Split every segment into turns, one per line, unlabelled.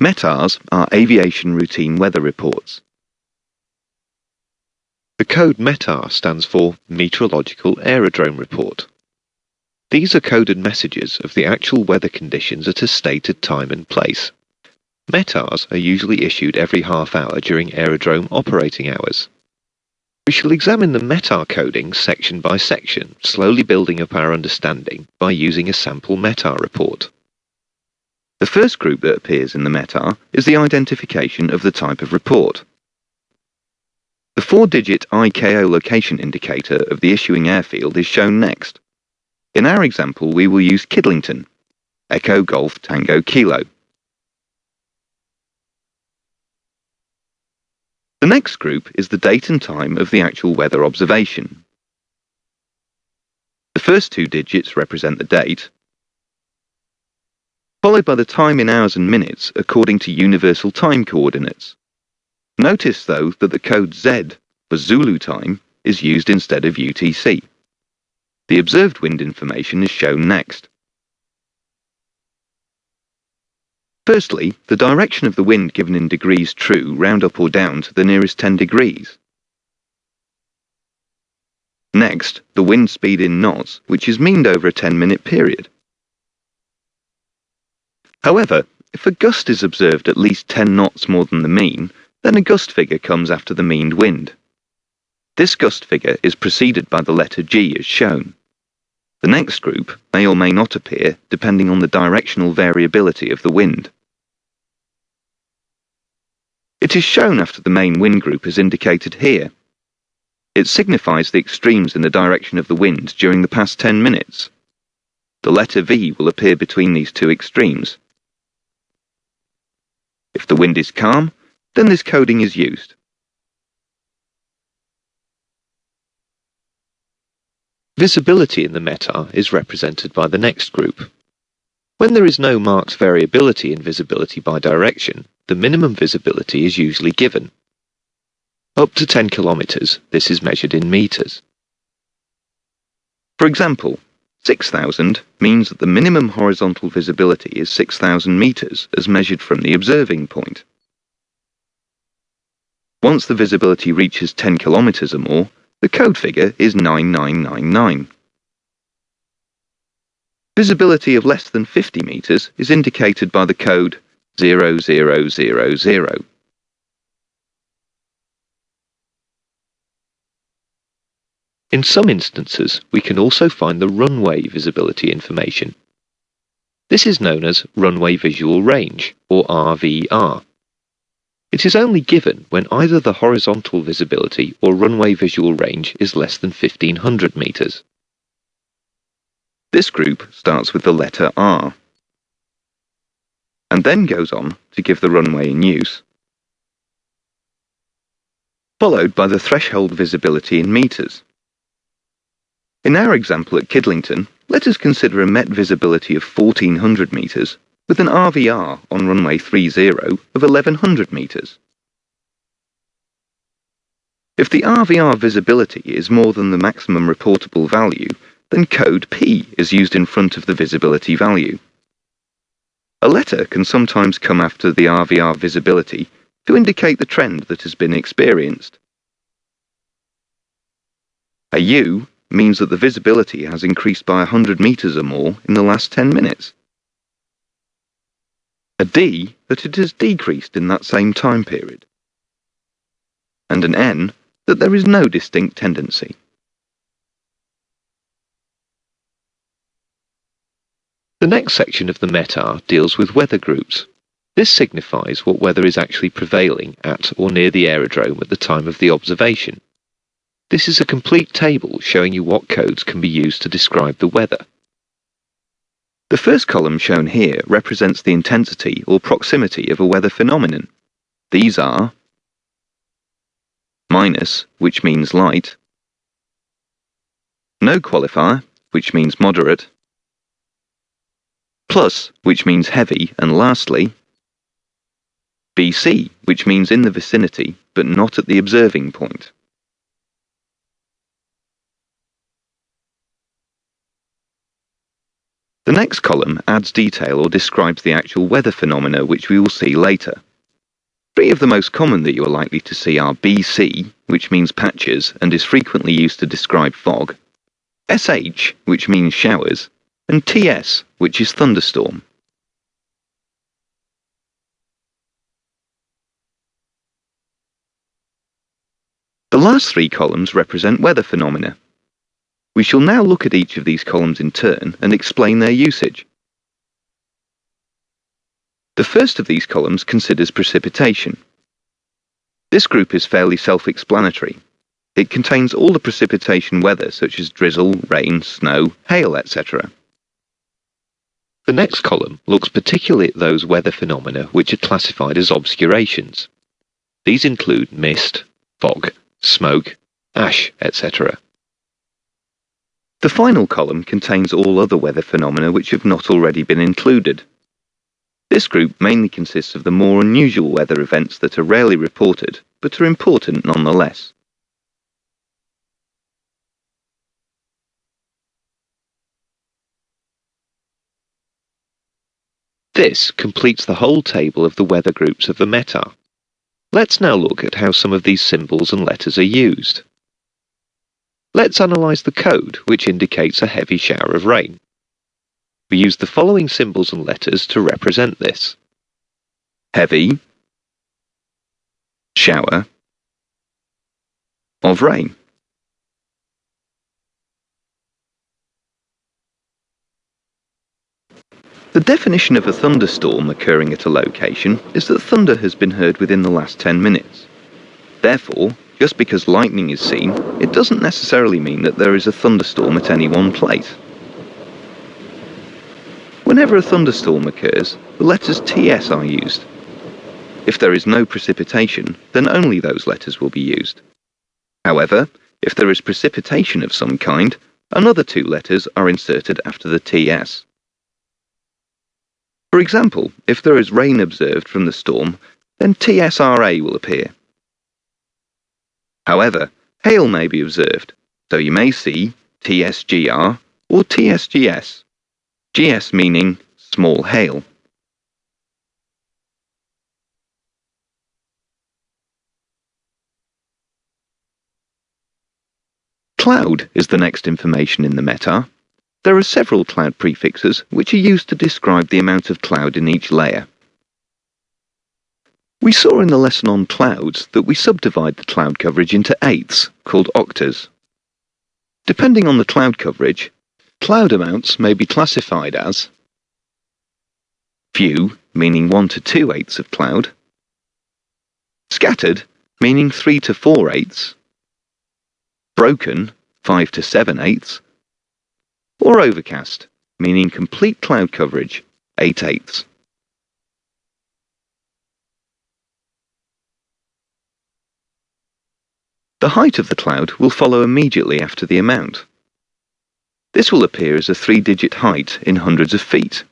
Metars are aviation routine weather reports.
The code Metar stands for Meteorological Aerodrome Report. These are coded messages of the actual weather conditions at a stated time and place. Metars are usually issued every half hour during aerodrome operating hours. We shall examine the Metar coding section by section, slowly building up our understanding by using a sample Metar report.
The first group that appears in the Metar is the identification of the type of report. The 4-digit IKO location indicator of the issuing airfield is shown next. In our example, we will use Kidlington, Echo Golf Tango Kilo. The next group is the date and time of the actual weather observation. The first 2 digits represent the date, followed by the time in hours and minutes according to universal time coordinates. Notice, though, that the code Z for Zulu time is used instead of UTC. The observed wind information is shown next. Firstly, the direction of the wind given in degrees true round up or down to the nearest 10 degrees. Next, the wind speed in knots, which is meaned over a 10-minute period. However, if a gust is observed at least 10 knots more than the mean, then a gust figure comes after the meaned wind. This gust figure is preceded by the letter G as shown. The next group may or may not appear depending on the directional variability of the wind. It is shown after the main wind group as indicated here. It signifies the extremes in the direction of the wind during the past 10 minutes. The letter V will appear between these two extremes. If the wind is calm, then this coding is used.
Visibility in the Metar is represented by the next group. When there is no marked variability in visibility by direction, the minimum visibility is usually given. Up to 10 kilometers, this is measured in meters.
For example, 6,000 means that the minimum horizontal visibility is 6,000 meters as measured from the observing point. Once the visibility reaches 10 kilometers or more, the code figure is 9999. Visibility of less than 50 meters is indicated by the code 0000.
In some instances, we can also find the runway visibility information. This is known as Runway Visual Range, or RVR. It is only given when either the horizontal visibility or runway visual range is less than 1,500 meters.
This group starts with the letter R, and then goes on to give the runway in use, followed by the threshold visibility in meters. In our example at Kidlington, let us consider a Met visibility of 1,400 meters with an RVR on runway 30 of 1,100 meters. If the RVR visibility is more than the maximum reportable value, then code P is used in front of the visibility value. A letter can sometimes come after the RVR visibility to indicate the trend that has been experienced. A U means that the visibility has increased by 100 meters or more in the last 10 minutes. A D that it has decreased in that same time period. And an N that there is no distinct tendency.
The next section of the Metar deals with weather groups. This signifies what weather is actually prevailing at or near the aerodrome at the time of the observation. This is a complete table showing you what codes can be used to describe the weather. The first column shown here represents the intensity or proximity of a weather phenomenon. These are minus, which means light, no qualifier, which means moderate, plus, which means heavy, and lastly, BC, which means in the vicinity, but not at the observing point.
The next column adds detail or describes the actual weather phenomena which we will see later. Three of the most common that you are likely to see are BC, which means patches and is frequently used to describe fog, SH, which means showers, and TS, which is thunderstorm. The last three columns represent weather phenomena. We shall now look at each of these columns in turn and explain their usage. The first of these columns considers precipitation. This group is fairly self-explanatory. It contains all the precipitation weather such as drizzle, rain, snow, hail, etc.
The next column looks particularly at those weather phenomena which are classified as obscurations. These include mist, fog, smoke, ash, etc.
The final column contains all other weather phenomena which have not already been included. This group mainly consists of the more unusual weather events that are rarely reported, but are important nonetheless.
This completes the whole table of the weather groups of the Metar. Let's now look at how some of these symbols and letters are used. Let's analyse the code which indicates a heavy shower of rain. We use the following symbols and letters to represent this:
Heavy, shower, of rain. The definition of a thunderstorm occurring at a location is that thunder has been heard within the last 10 minutes. Therefore, just because lightning is seen, it doesn't necessarily mean that there is a thunderstorm at any one place. Whenever a thunderstorm occurs, the letters TS are used. If there is no precipitation, then only those letters will be used. However, if there is precipitation of some kind, another two letters are inserted after the TS. For example, if there is rain observed from the storm, then TSRA will appear. However, hail may be observed, so you may see TSGR or TSGS, GS meaning small hail. Cloud is the next information in the Metar. There are several cloud prefixes which are used to describe the amount of cloud in each layer. We saw in the lesson on clouds that we subdivide the cloud coverage into eighths, called octas. Depending on the cloud coverage, cloud amounts may be classified as few, meaning 1 to 2 eighths of cloud, scattered, meaning 3 to 4 eighths, broken, 5 to 7 eighths, or overcast, meaning complete cloud coverage, 8 eighths. The height of the cloud will follow immediately after the amount. This will appear as a 3-digit height in hundreds of feet.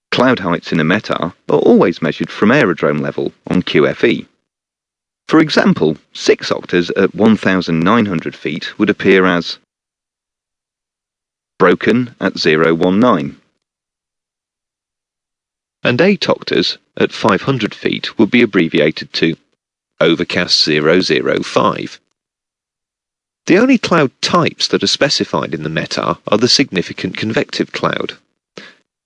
Cloud heights in a Metar are always measured from aerodrome level on QFE. For example, 6 octas at 1,900 feet would appear as broken at 019.
And 8 octas at 500 feet would be abbreviated to overcast 005. The only cloud types that are specified in the Metar are the significant convective cloud.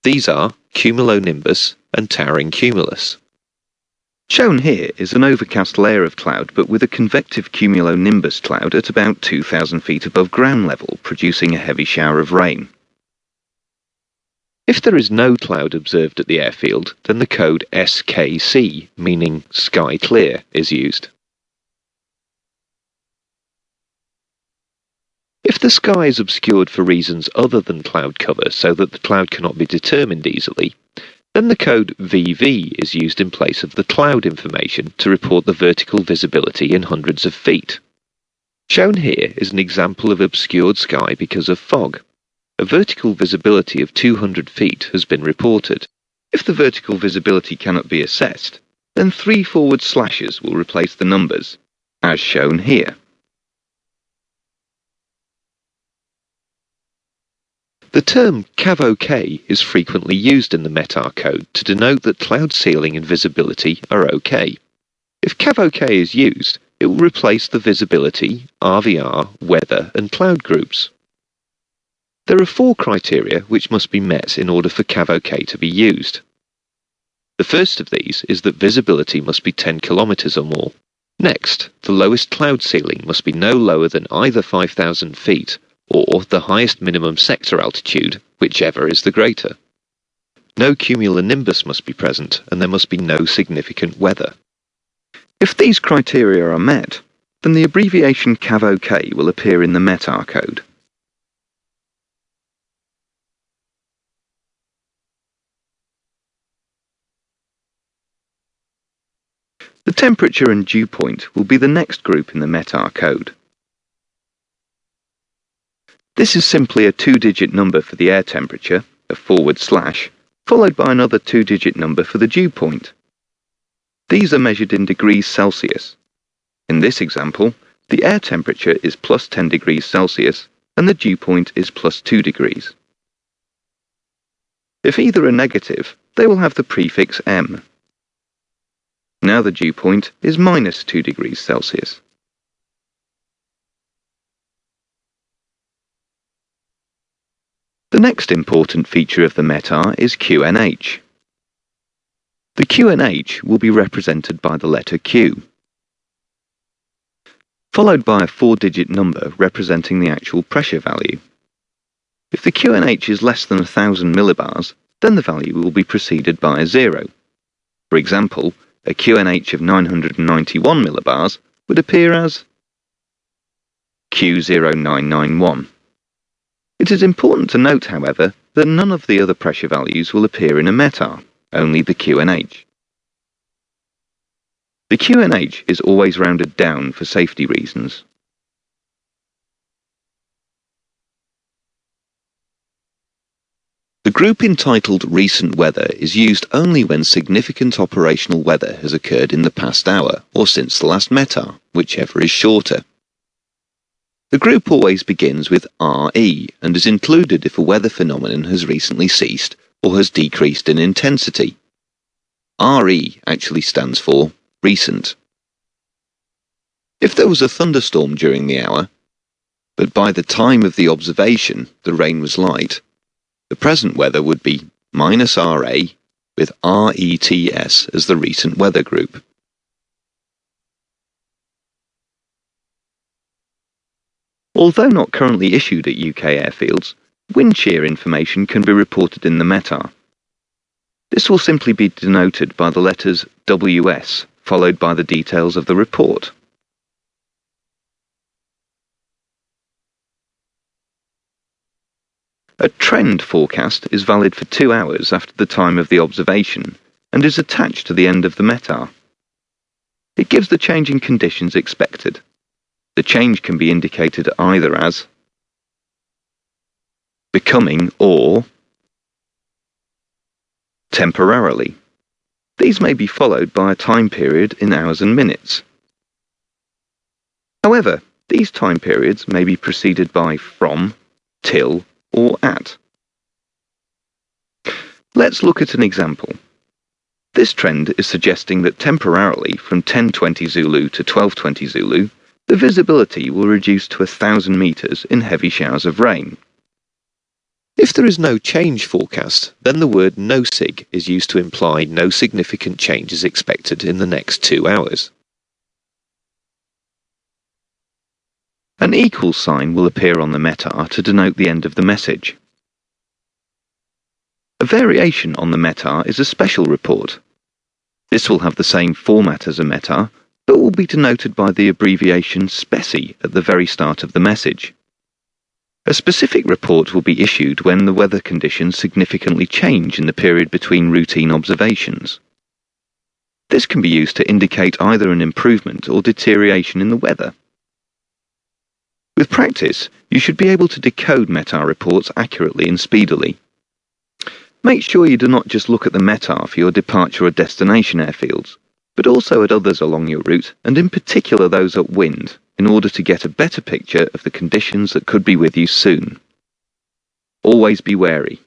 These are cumulonimbus and towering cumulus.
Shown here is an overcast layer of cloud but with a convective cumulonimbus cloud at about 2,000 feet above ground level, producing a heavy shower of rain.
If there is no cloud observed at the airfield, then the code SKC, meaning sky clear, is used. If the sky is obscured for reasons other than cloud cover so that the cloud cannot be determined easily, then the code VV is used in place of the cloud information to report the vertical visibility in hundreds of feet. Shown here is an example of obscured sky because of fog. A vertical visibility of 200 feet has been reported. If the vertical visibility cannot be assessed, then 3 forward slashes will replace the numbers, as shown here. The term cav-OK is frequently used in the Metar code to denote that cloud ceiling and visibility are OK. If cav-OK is used, it will replace the visibility, RVR, weather and cloud groups. There are 4 criteria which must be met in order for cav-OK to be used. The first of these is that visibility must be 10 kilometers or more. Next, the lowest cloud ceiling must be no lower than either 5,000 feet or the highest minimum sector altitude, whichever is the greater. No cumulonimbus must be present, and there must be no significant weather.
If these criteria are met, then the abbreviation cav-OK will appear in the Metar code. The temperature and dew point will be the next group in the Metar code. This is simply a 2-digit number for the air temperature, a /, followed by another 2-digit number for the dew point. These are measured in degrees Celsius. In this example, the air temperature is +10 degrees Celsius and the dew point is +2 degrees. If either are negative, they will have the prefix M. Now the dew point is -2 degrees Celsius. The next important feature of the Metar is QNH. The QNH will be represented by the letter Q, followed by a 4-digit number representing the actual pressure value. If the QNH is less than 1,000 millibars, then the value will be preceded by a 0. For example, a QNH of 991 millibars would appear as Q0991. It is important to note, however, that none of the other pressure values will appear in a Metar, only the QNH. The QNH is always rounded down for safety reasons. The group entitled Recent Weather is used only when significant operational weather has occurred in the past hour or since the last Metar, whichever is shorter. The group always begins with RE and is included if a weather phenomenon has recently ceased or has decreased in intensity. RE actually stands for recent. If there was a thunderstorm during the hour, but by the time of the observation the rain was light, the present weather would be -RA with RETS as the recent weather group. Although not currently issued at UK airfields, wind shear information can be reported in the Metar. This will simply be denoted by the letters WS, followed by the details of the report. A trend forecast is valid for 2 hours after the time of the observation and is attached to the end of the Metar. It gives the change in conditions expected. The change can be indicated either as becoming or temporarily. These may be followed by a time period in hours and minutes. However, these time periods may be preceded by from, till, or at. Let's look at an example. This trend is suggesting that temporarily from 10:20 Zulu to 12:20 Zulu, the visibility will reduce to 1,000 meters in heavy showers of rain.
If there is no change forecast, then the word no-sig is used to imply no significant change is expected in the next 2 hours.
An equal sign will appear on the Metar to denote the end of the message. A variation on the Metar is a special report. This will have the same format as a Metar, but will be denoted by the abbreviation SPECI at the very start of the message. A specific report will be issued when the weather conditions significantly change in the period between routine observations. This can be used to indicate either an improvement or deterioration in the weather. With practice, you should be able to decode Metar reports accurately and speedily. Make sure you do not just look at the Metar for your departure or destination airfields, but also at others along your route, and in particular those upwind, in order to get a better picture of the conditions that could be with you soon. Always be wary.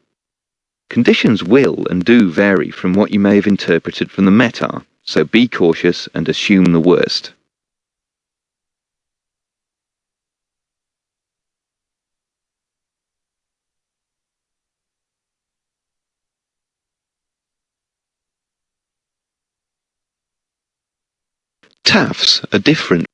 Conditions will and do vary from what you may have interpreted from the Metar, so be cautious and assume the worst. TAFs are different